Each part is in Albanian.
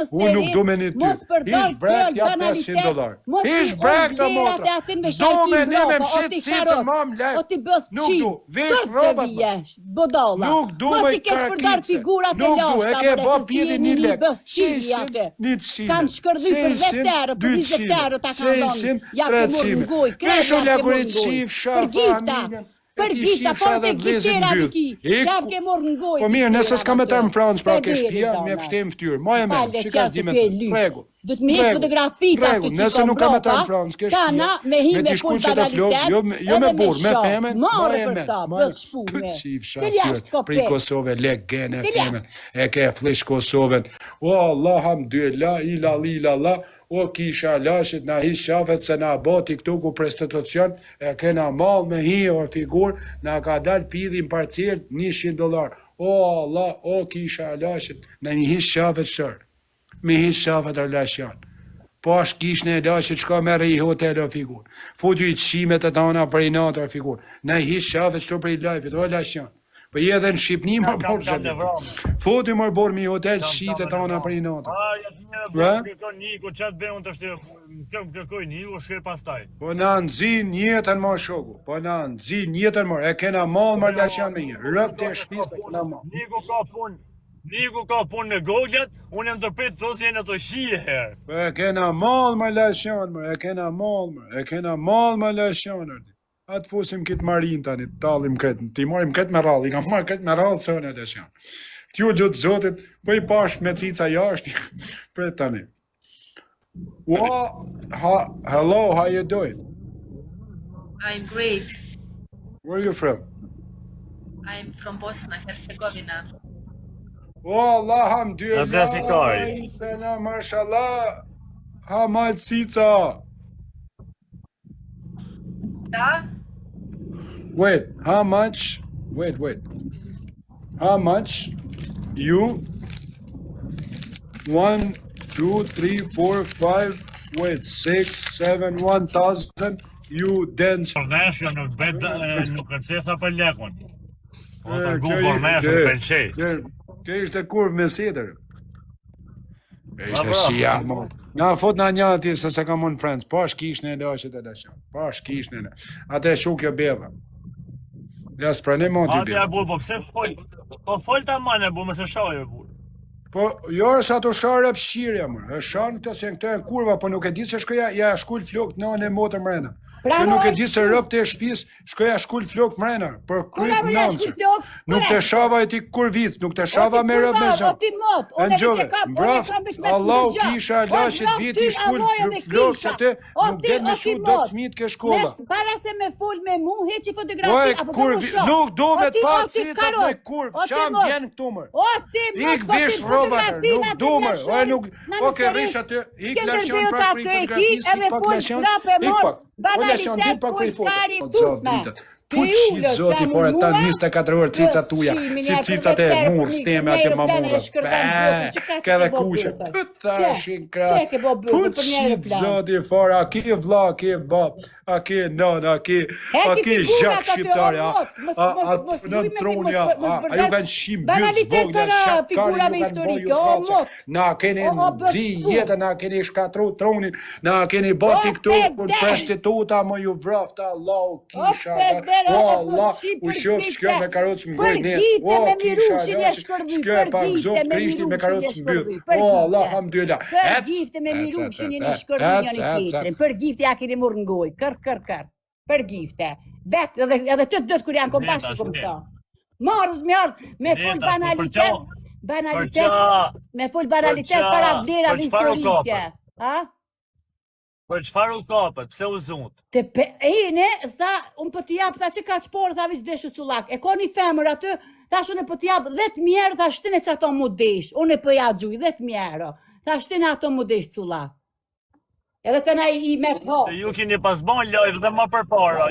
Unë nuk du me një ty. Hish brek ja $500. Hish brek të motra. Zdo me ne me mshit cicën mam lek. Nuk du. Vesh robat. Nuk du me karakice. Nuk du. E ke ba pjedi një lek. 600, 100. Kanë shkërdhy për 10 euro, për 20 euro ta kanë dhonë. 600, 300. Vesh o lekurit qif, shafa, Për gifta, por të giftera të ki. Qaf ke morë në gojë. Po mirë, nëse s'ka me tërë në Francë, pra ke shpia, me fshtem ftyrë. Ma e me, shikas di me të regu. Do të me hekë fotografita të që nëse nuk ka me tërë në Francë, ke shpia, me t'i shku që të flok, jo me burë, me themen, ma e me. Për qif shaftyr, pri Kosove, lek gene themen, e ke flish Kosoven. O, Allah, hamdulillah, ilallah, o kisha lashit na hish shafet se na boti këtu ku prostitucion, e kena mal me hi o figur, na ka dal pidhin parcel $100. O Allah, o kisha lashit, na një hish shafet shër, me hish shafet arlashan. Po është kishën e lashit shka me rejë hotel o figur. Futu i të shimet e tana për i natë o figur. Na hish shafet shto për i lajfit, o lashan. Po je edhe në Shqipni më borë që Foti më borë mi hotel shite të anë për i natë. Niko, qatë be unë të shte, kërkoj Niko, shkër pastaj. Po na nëzin jetën më shoku, po na nëzin jetën më, e kena malë më lashan me një, rëp të shpis të kena malë. Niko ka punë në Goglat, unë jem të pritë të jenë të shije herë. Po e kena malë më lashan më, e kena malë më lashan më. Atë fusim këtë marin tani, talim këtë, ti marim këtë me rallë, i kam marrë këtë me rallë së në të shanë. T'ju lutë zotit, po i pash me cica jashtë, për tani. Hello, how you doing? I'm great. Where are you from? I'm from Bosnia, Herzegovina. Allah, hamdulillah, sana, mashallah, ha malë cica. Da? Wait, how much? Wait. How much you 1, 2, 3, 4, 5, wait, 6, 7, 1,000 you dance. Porneshë nuk e cesa për lekon. O të gu porneshë në penqej. Kjo ishte kurvë me setër. Ishte shia. Nga fot në një ati se se ka mund friends, pa shkish në lashit e lashon, pa shkish në ate shukjo beva. Ja s'prane moti beva. Ate e burë, po pse fol? Po fol ta mane burë, mëse shaj e burë. Po, jo është ato sharë e pëshirja mërë, e shanë këto se në këto e në kurva, po nuk e di se shkoja ja shkull flok në në motër mrena. Që nuk e di se rëp të e shpis, shkoja shkull flok mrena, për kryt nëmësër. Nuk të shava e ti kur vit, nuk të shava me rëp me zonë. E në gjove, mbraf, Allah u kisha lashit vit i shkull flok që te nuk del me shu do të smit ke shkolla. Para se me full me mu, heqi fotografi, apo ka më shoh. Nuk do me të pak cicat me kurv, qam vjen këtu mërë. Ik vish robatër, nuk do mërë. Oke, rish atë, ik lashon pra pri fotografi, si pak lashon, ik pak. Banalitet pulkari tutme. Puqit zoti, por e ta 24 orë cicat tuja, si cicat e murë, steme atje ma murë. Ka dhe kushe. Pëtashin kra. Puqit zoti, for, a ki vla, a ki bab, a ki nën, a ki zhak shqiptare, a në tronja, a ju kanë shim gjës vogla, shakari ju kanë boju praqa. Na keni zi jetën, na keni shkatru tronin, na keni bati këtu, për prostituta, më ju vrafta, Allah, kisha, o Allah, u shofë shkjo me karocë më gojë ne. O, kisha lashë, shkjo e pak zofë krishti me karocë më bjërë. O, Allah, hamdulillah. Për gifte me mirushin jeni shkërdu njëni tjetrin. Për gifte ja keni murë në gojë. Kër. Për gifte. Vetë, edhe të dëtë kur janë kompashtë për këta. Marrës me full banalitet para vlerat historike. Për qëfar u kapët, pse u zunët? Tha, unë për t'japë, tha që ka qëporë, tha visë deshë cullak. E ko një femër aty, tha shë në për t'japë 10.000 tha shtine që ato mu deshë. Unë e për ja gjuj, 10.000 tha shtine ato mu deshë cullak. Edhe të na i me po. Ju keni pas ban live dhe ma përpara,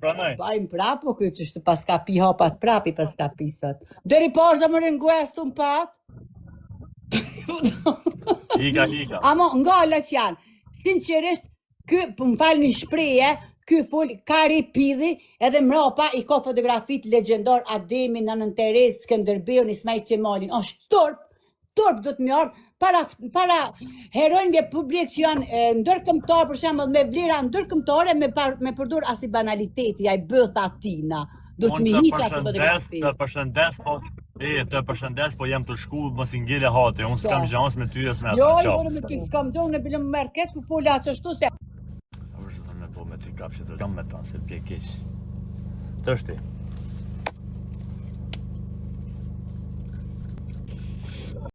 pra nej. Bajmë prapo, këtë që shtë pas ka pi hapat prapi pas ka pisat. Deri poshtë dhe më ringuestu më pat. Hika. Amo, nga që janë, sinqerisht, më falë një shpreje, ky full kari pidhi, edhe mrapa i ka fotografit legendar Ademi, Nanën Teres, Skënderbeun, Ismail Qemalin, është torp, turp do të më ardh para heronjve publik që janë ndërkombëtar, për shembull me vlera ndërkombëtare me përdor as i banaliteti, ai bëtha tina. Do të më hiq ato fotografi. Të përshëndes, po jam të shku, mos i ngele hati, unë s'kam gjans me ty, s'me Jo, ata, jo, me ty s'kam gjans, në bilëm më merë keq, ku fola qështu se... A vërshë të me po me ty kapshet, kam me ta, se pje keq. Të shti.